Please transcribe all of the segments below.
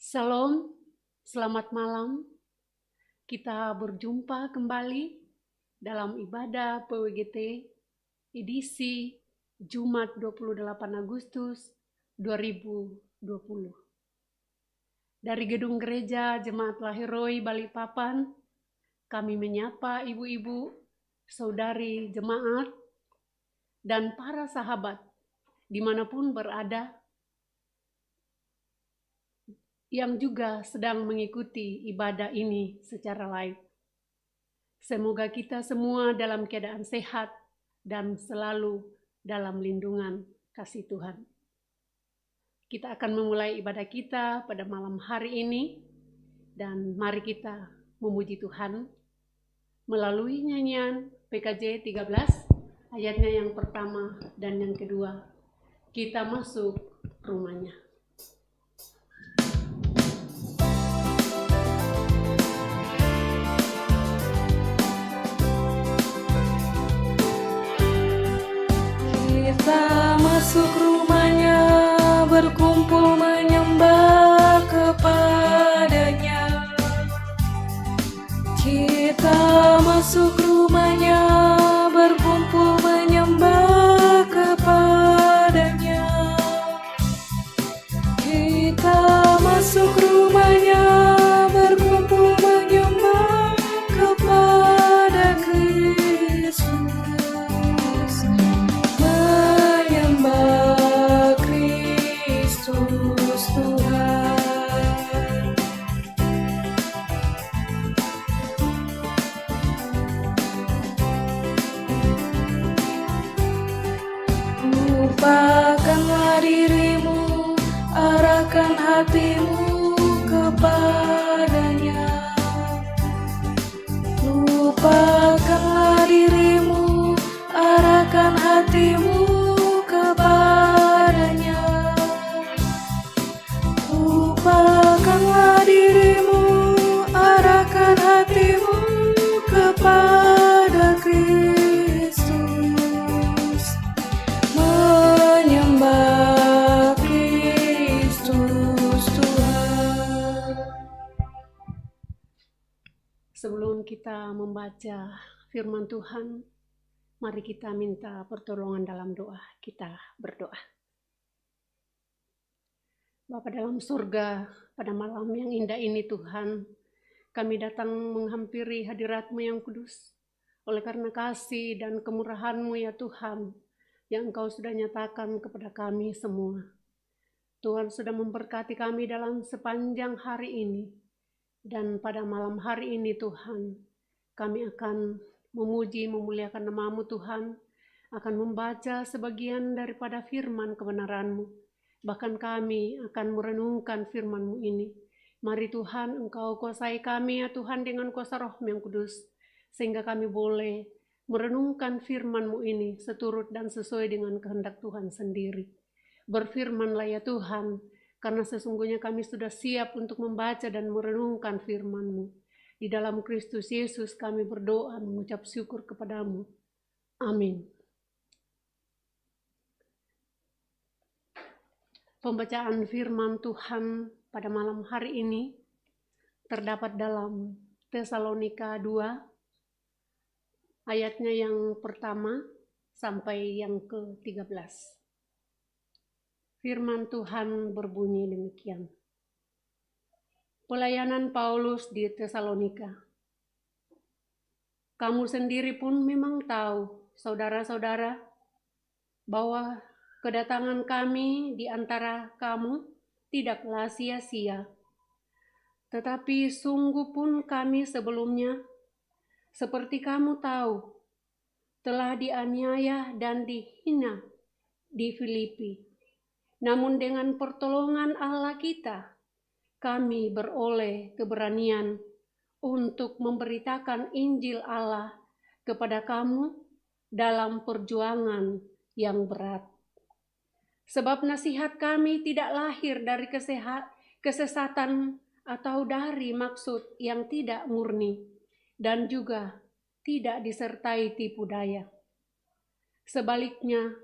Shalom, selamat malam. Kita berjumpa kembali dalam ibadah PWGT edisi Jumat 28 Agustus 2020. Dari Gedung Gereja Jemaat Lahiroi Balikpapan, kami menyapa ibu-ibu, saudari jemaat, dan para sahabat dimanapun berada yang juga sedang mengikuti ibadah ini secara live. Semoga kita semua dalam keadaan sehat dan selalu dalam lindungan kasih Tuhan. Kita akan memulai ibadah kita pada malam hari ini, dan mari kita memuji Tuhan melalui nyanyian PKJ 13, ayatnya yang pertama dan yang kedua. Kita masuk rumahnya. Kita masuk rumahnya, berkumpul menyembah kepadanya. Kita masuk rumahnya, berkumpul menyembah kepadanya. Kita masuk rumahnya, berkumpul menyembah kepada Kristus. Menyembah Kristus Tuhan. Lupakanlah dirimu, arahkan hatimu kepadanya. Lupakanlah dirimu, arahkan hatimu kepadanya. Lupakanlah dirimu, arahkan hatimu kepada Kristus. Menyembah Kristus Tuhan. Sebelum kita membaca firman Tuhan, mari kita minta pertolongan dalam doa. Kita berdoa. Bapa dalam surga, pada malam yang indah ini Tuhan, kami datang menghampiri hadirat-Mu yang kudus. Oleh karena kasih dan kemurahan-Mu ya Tuhan, yang Engkau sudah nyatakan kepada kami semua. Tuhan sudah memberkati kami dalam sepanjang hari ini. Dan pada malam hari ini Tuhan, kami akan memuji, memuliakan nama-Mu Tuhan, akan membaca sebagian daripada firman kebenaran-Mu. Bahkan kami akan merenungkan firman-Mu ini. Mari Tuhan, Engkau kuasai kami ya Tuhan dengan kuasa Roh-Mu yang kudus, sehingga kami boleh merenungkan firman-Mu ini seturut dan sesuai dengan kehendak Tuhan sendiri. Berfirmanlah ya Tuhan, karena sesungguhnya kami sudah siap untuk membaca dan merenungkan firman-Mu. Di dalam Kristus Yesus kami berdoa mengucap syukur kepada-Mu. Amin. Pembacaan firman Tuhan pada malam hari ini terdapat dalam Tesalonika 2, ayatnya yang pertama sampai yang ke-13. Firman Tuhan berbunyi demikian. Pelayanan Paulus di Tesalonika. Kamu sendiri pun memang tahu, saudara-saudara, bahwa kedatangan kami di antara kamu tidaklah sia-sia. Tetapi sungguh pun kami sebelumnya, seperti kamu tahu, telah dianiaya dan dihina di Filipi. Namun dengan pertolongan Allah kita, kami beroleh keberanian untuk memberitakan Injil Allah kepada kamu dalam perjuangan yang berat. Sebab nasihat kami tidak lahir dari kesesatan atau dari maksud yang tidak murni, dan juga tidak disertai tipu daya. Sebaliknya,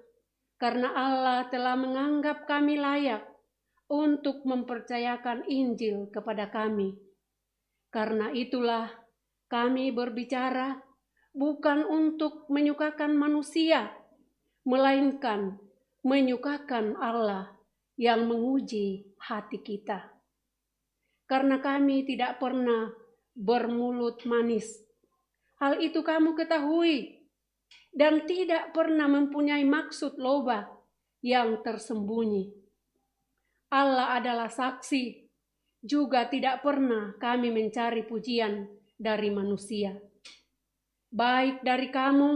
karena Allah telah menganggap kami layak untuk mempercayakan Injil kepada kami. Karena itulah kami berbicara bukan untuk menyukakan manusia, melainkan menyukakan Allah yang menguji hati kita. Karena kami tidak pernah bermulut manis. Hal itu kamu ketahui, dan tidak pernah mempunyai maksud loba yang tersembunyi. Allah adalah saksi, juga tidak pernah kami mencari pujian dari manusia, baik dari kamu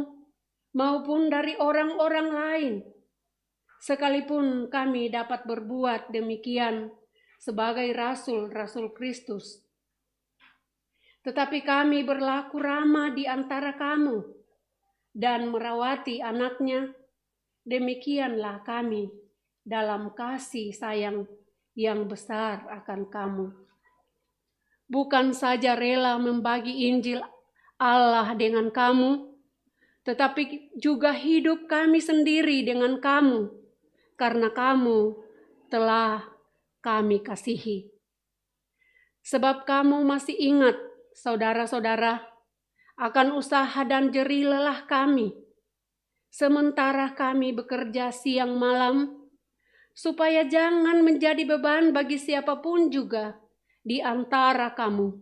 maupun dari orang-orang lain. Sekalipun kami dapat berbuat demikian sebagai rasul-rasul Kristus, tetapi kami berlaku ramah di antara kamu dan merawati anaknya. Demikianlah kami dalam kasih sayang yang besar akan kamu. Bukan saja rela membagi Injil Allah dengan kamu, tetapi juga hidup kami sendiri dengan kamu, karena kamu telah kami kasihi. Sebab kamu masih ingat, saudara-saudara, akan usaha dan jerih lelah kami, sementara kami bekerja siang malam, supaya jangan menjadi beban bagi siapapun juga di antara kamu.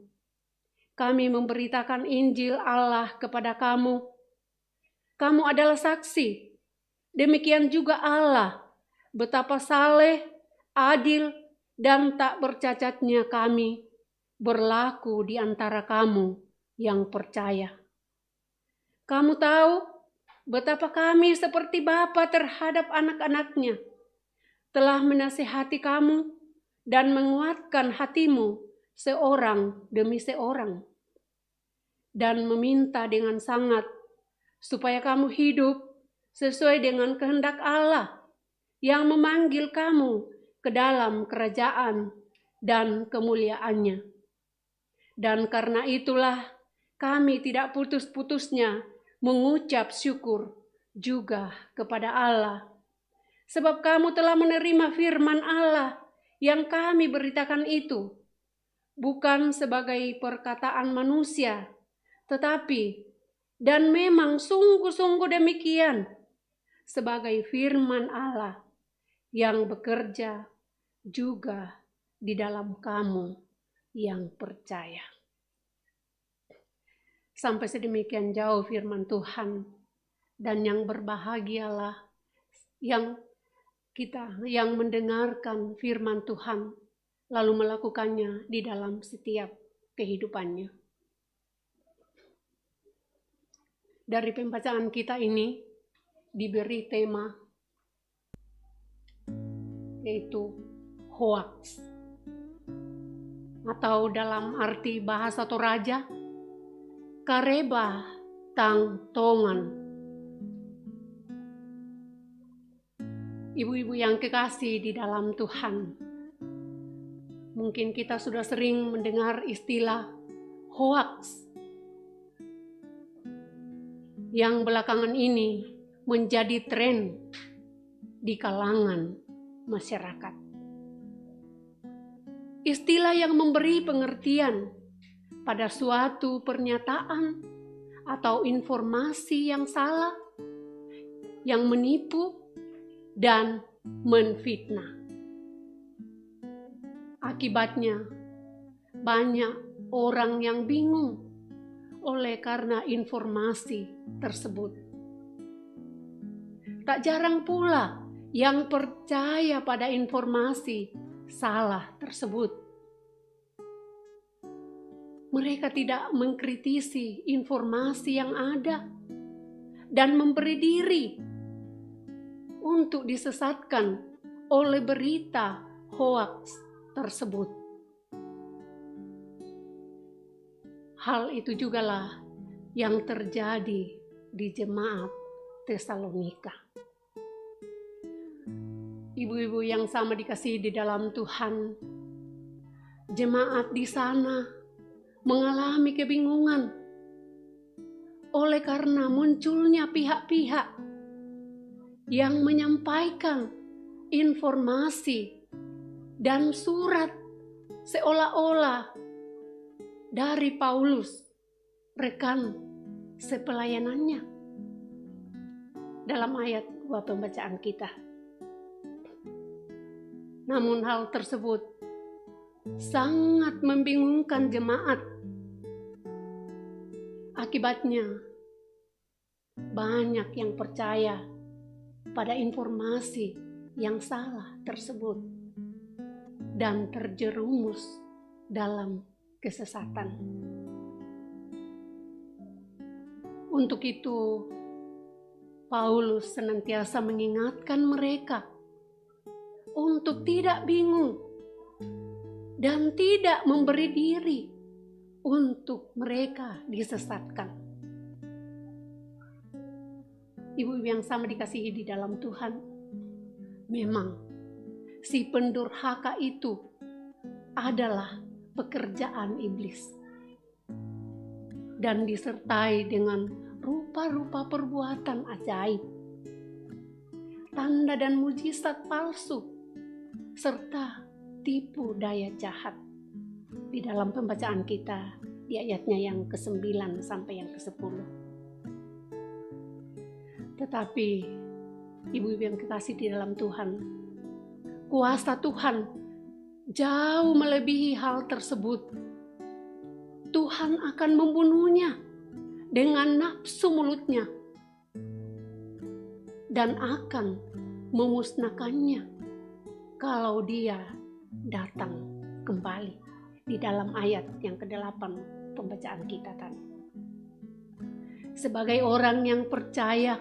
Kami memberitakan Injil Allah kepada kamu. Kamu adalah saksi. Demikian juga Allah, betapa saleh, adil, dan tak bercacatnya kami berlaku di antara kamu yang percaya. Kamu tahu betapa kami seperti bapa terhadap anak-anaknya, telah menasihati kamu dan menguatkan hatimu seorang demi seorang, dan meminta dengan sangat supaya kamu hidup sesuai dengan kehendak Allah yang memanggil kamu ke dalam kerajaan dan kemuliaannya. Dan karena itulah kami tidak putus-putusnya mengucap syukur juga kepada Allah, sebab kamu telah menerima firman Allah yang kami beritakan itu, bukan sebagai perkataan manusia, tetapi, dan memang sungguh-sungguh demikian, sebagai firman Allah yang bekerja juga di dalam kamu yang percaya. Sampai sedemikian jauh firman Tuhan, dan yang berbahagialah yang mendengarkan firman Tuhan lalu melakukannya di dalam setiap kehidupannya. Dari pembacaan kita ini diberi tema yaitu hoax, atau dalam arti bahasa Toraja, kareba tang tongan. Ibu-ibu yang kekasih di dalam Tuhan, mungkin kita sudah sering mendengar istilah hoax yang belakangan ini menjadi tren di kalangan masyarakat. Istilah yang memberi pengertian pada suatu pernyataan atau informasi yang salah, yang menipu dan menfitnah. Akibatnya, banyak orang yang bingung oleh karena informasi tersebut. Tak jarang pula yang percaya pada informasi salah tersebut. Mereka tidak mengkritisi informasi yang ada dan memberi diri untuk disesatkan oleh berita hoaks tersebut. Hal itu jugalah yang terjadi di jemaat Tesalonika. Ibu-ibu yang sama dikasihi di dalam Tuhan, jemaat di sana mengalami kebingungan oleh karena munculnya pihak-pihak yang menyampaikan informasi dan surat seolah-olah dari Paulus, rekan sepelayanannya, dalam ayat 2 pembacaan kita. Namun hal tersebut sangat membingungkan jemaat. Akibatnya, banyak yang percaya pada informasi yang salah tersebut dan terjerumus dalam kesesatan. Untuk itu, Paulus senantiasa mengingatkan mereka untuk tidak bingung dan tidak memberi diri untuk mereka disesatkan. Ibu-ibu yang sama dikasihi di dalam Tuhan, memang si pendurhaka itu adalah pekerjaan iblis dan disertai dengan rupa-rupa perbuatan ajaib, tanda dan mujizat palsu, serta tipu daya jahat. Di dalam pembacaan kita di ayatnya yang ke-9 sampai yang ke-10. Tetapi ibu-ibu yang kekasih di dalam Tuhan, kuasa Tuhan jauh melebihi hal tersebut. Tuhan akan membunuhnya dengan nafsu mulutnya dan akan memusnahkannya kalau dia datang kembali. Di dalam ayat yang ke-8 pembacaan kita tadi. Sebagai orang yang percaya,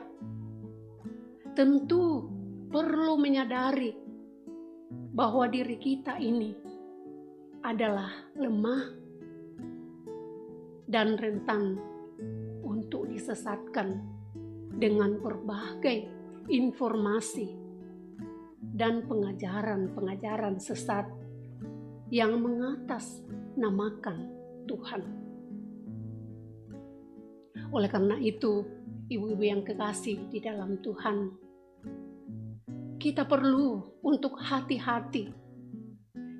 tentu perlu menyadari bahwa diri kita ini adalah lemah dan rentan untuk disesatkan dengan berbagai informasi dan pengajaran-pengajaran sesat yang mengatasnamakan Tuhan. Oleh karena itu, ibu-ibu yang kekasih di dalam Tuhan, kita perlu untuk hati-hati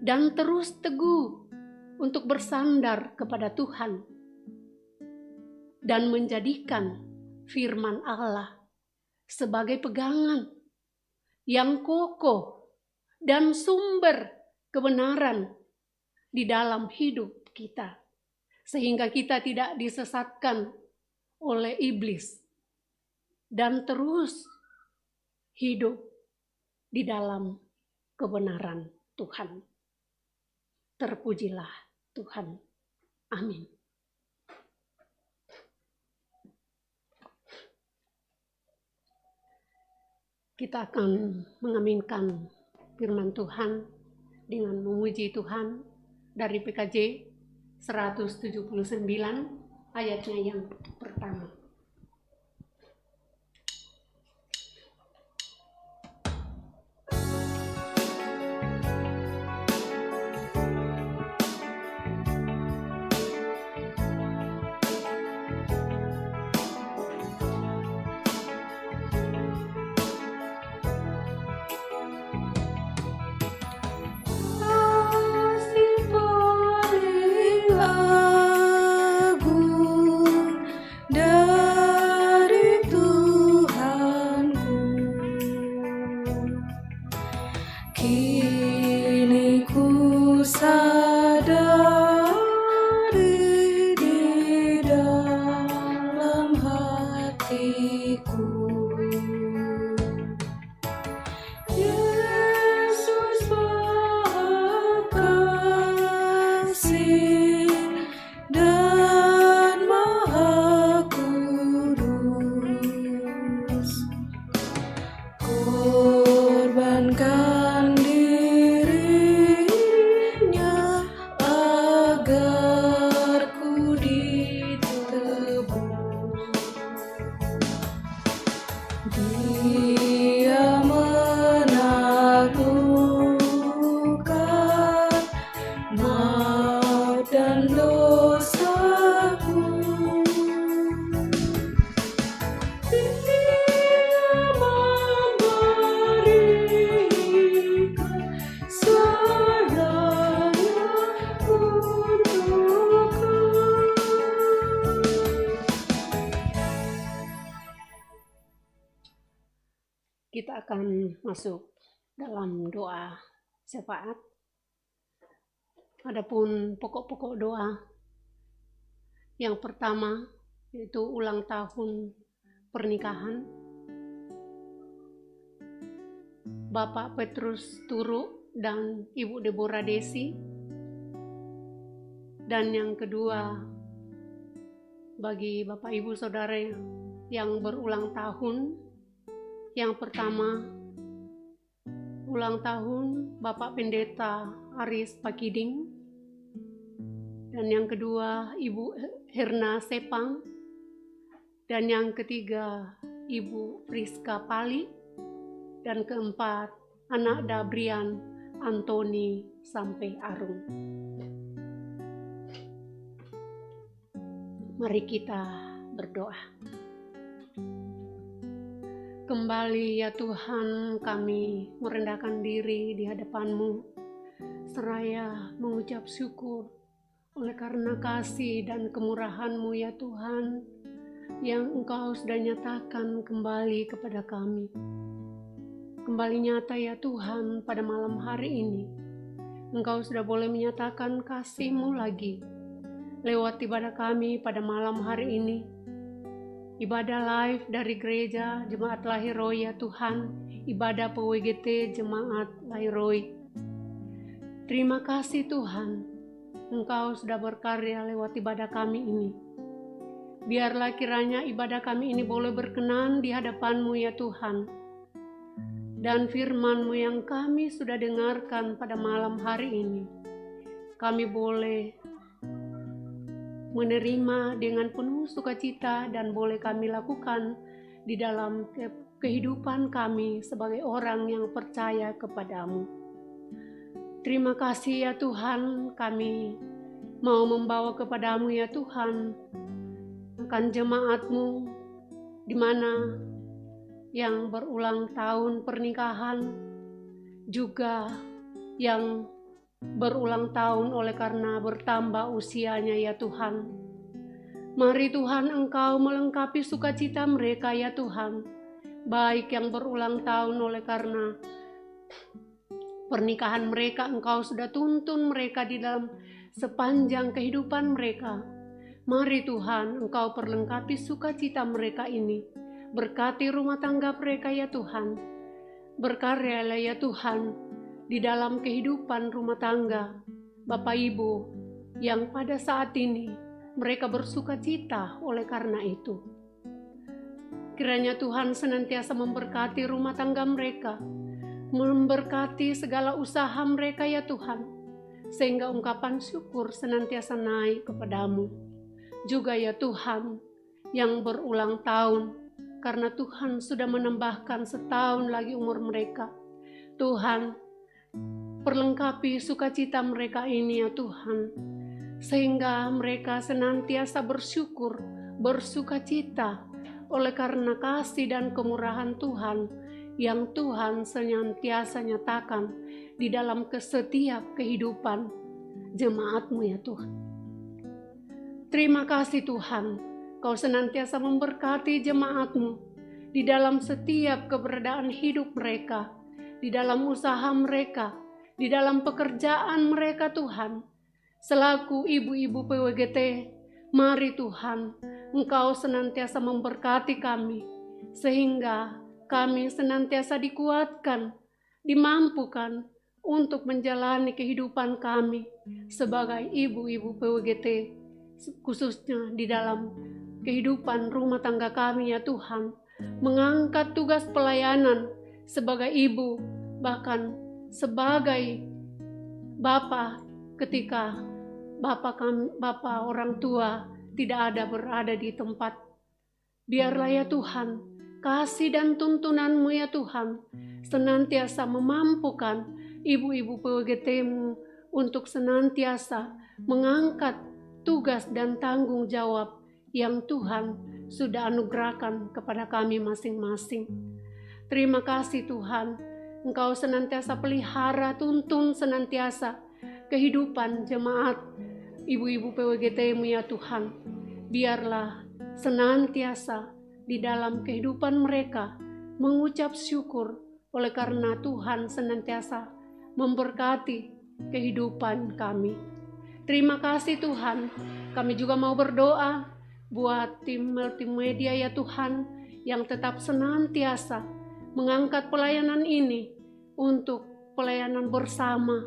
dan terus teguh untuk bersandar kepada Tuhan dan menjadikan firman Allah sebagai pegangan yang kokoh dan sumber kebenaran di dalam hidup kita, sehingga kita tidak disesatkan oleh iblis dan terus hidup di dalam kebenaran Tuhan. Terpujilah Tuhan. Amin. Kita akan mengaminkan firman Tuhan dengan memuji Tuhan dari PKJ 179 ayatnya yang pertama. kita akan masuk dalam doa syafaat. Adapun pokok-pokok doa, yang pertama yaitu ulang tahun pernikahan Bapak Petrus Turu dan Ibu Deborah Desi. Dan yang kedua, bagi Bapak Ibu Saudara yang berulang tahun, yang pertama ulang tahun Bapak Pendeta Aris Pakiding, dan yang kedua Ibu Herna Sepang, dan yang ketiga Ibu Priska Pali, dan keempat anak Dabrian Antoni sampai Arung. Mari kita berdoa. Kembali ya Tuhan, kami merendahkan diri di hadapan-Mu, seraya mengucap syukur oleh karena kasih dan kemurahan-Mu ya Tuhan, yang Engkau sudah nyatakan kembali kepada kami. Kembali nyata ya Tuhan, pada malam hari ini, Engkau sudah boleh menyatakan kasih-Mu lagi, lewat ibadah kami pada malam hari ini. Ibadah live dari gereja Jemaat Lahiroi ya Tuhan, ibadah PWGT Jemaat Lahiroi. Terima kasih Tuhan, Engkau sudah berkarya lewat ibadah kami ini. Biarlah kiranya ibadah kami ini boleh berkenan di hadapan-Mu ya Tuhan. Dan firman-Mu yang kami sudah dengarkan pada malam hari ini, kami boleh menerima dengan penuh sukacita dan boleh kami lakukan di dalam kehidupan kami sebagai orang yang percaya kepadamu. Terima kasih ya Tuhan, kami mau membawa kepadamu ya Tuhan akan jemaat-Mu di mana yang berulang tahun pernikahan, juga yang berulang tahun oleh karena bertambah usianya ya Tuhan. Mari Tuhan Engkau melengkapi sukacita mereka ya Tuhan, baik yang berulang tahun oleh karena pernikahan mereka, Engkau sudah tuntun mereka di dalam sepanjang kehidupan mereka. Mari Tuhan Engkau perlengkapi sukacita mereka ini, berkati rumah tangga mereka ya Tuhan. Berkaryalah ya Tuhan di dalam kehidupan rumah tangga Bapak Ibu yang pada saat ini mereka bersuka cita oleh karena itu. Kiranya Tuhan senantiasa memberkati rumah tangga mereka, memberkati segala usaha mereka ya Tuhan, sehingga ungkapan syukur senantiasa naik kepadamu. Juga ya Tuhan yang berulang tahun, karena Tuhan sudah menambahkan setahun lagi umur mereka. Tuhan, perlengkapi sukacita mereka ini ya Tuhan, sehingga mereka senantiasa bersyukur, bersukacita oleh karena kasih dan kemurahan Tuhan yang Tuhan senantiasa nyatakan di dalam setiap kehidupan jemaat-Mu ya Tuhan. Terima kasih Tuhan, Kau senantiasa memberkati jemaat-Mu di dalam setiap keberadaan hidup mereka, di dalam usaha mereka, di dalam pekerjaan mereka Tuhan. Selaku ibu-ibu PWGT, mari Tuhan, Engkau senantiasa memberkati kami, sehingga kami senantiasa dikuatkan, dimampukan untuk menjalani kehidupan kami sebagai ibu-ibu PWGT, khususnya di dalam kehidupan rumah tangga kami ya Tuhan, mengangkat tugas pelayanan sebagai ibu, bahkan sebagai Bapa ketika Bapa orang tua tidak ada berada di tempat. Biarlah ya Tuhan, kasih dan tuntunan-Mu ya Tuhan senantiasa memampukan ibu-ibu PWGT-Mu untuk senantiasa mengangkat tugas dan tanggung jawab yang Tuhan sudah anugerahkan kepada kami masing-masing. Terima kasih Tuhan, Engkau senantiasa pelihara, tuntun senantiasa kehidupan jemaat ibu-ibu PWGT-Mu ya Tuhan. Biarlah senantiasa di dalam kehidupan mereka mengucap syukur oleh karena Tuhan senantiasa memberkati kehidupan kami. Terima kasih Tuhan. Kami juga mau berdoa buat tim multimedia ya Tuhan, yang tetap senantiasa mengangkat pelayanan ini untuk pelayanan bersama.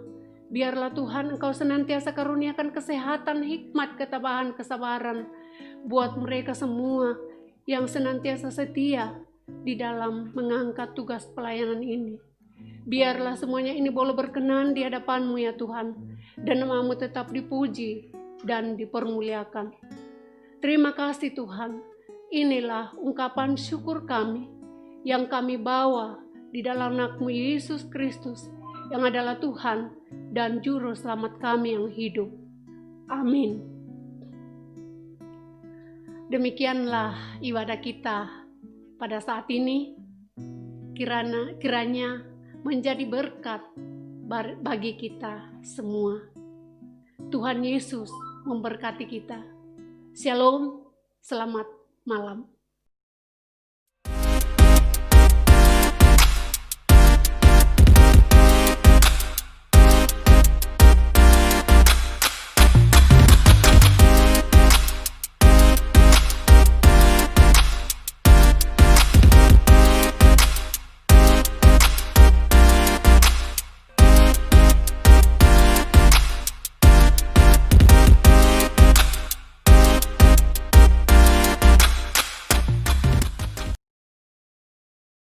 Biarlah Tuhan Engkau senantiasa karuniakan kesehatan, hikmat, ketabahan, kesabaran buat mereka semua yang senantiasa setia di dalam mengangkat tugas pelayanan ini. Biarlah semuanya ini boleh berkenan di hadapan-Mu ya Tuhan, dan nama-Mu tetap dipuji dan dipermuliakan. Terima kasih Tuhan. Inilah ungkapan syukur kami yang kami bawa di dalam Anak-Mu Yesus Kristus, yang adalah Tuhan dan Juru Selamat kami yang hidup. Amin. Demikianlah ibadah kita pada saat ini. Kiranya menjadi berkat bagi kita semua. Tuhan Yesus memberkati kita. Shalom, selamat malam.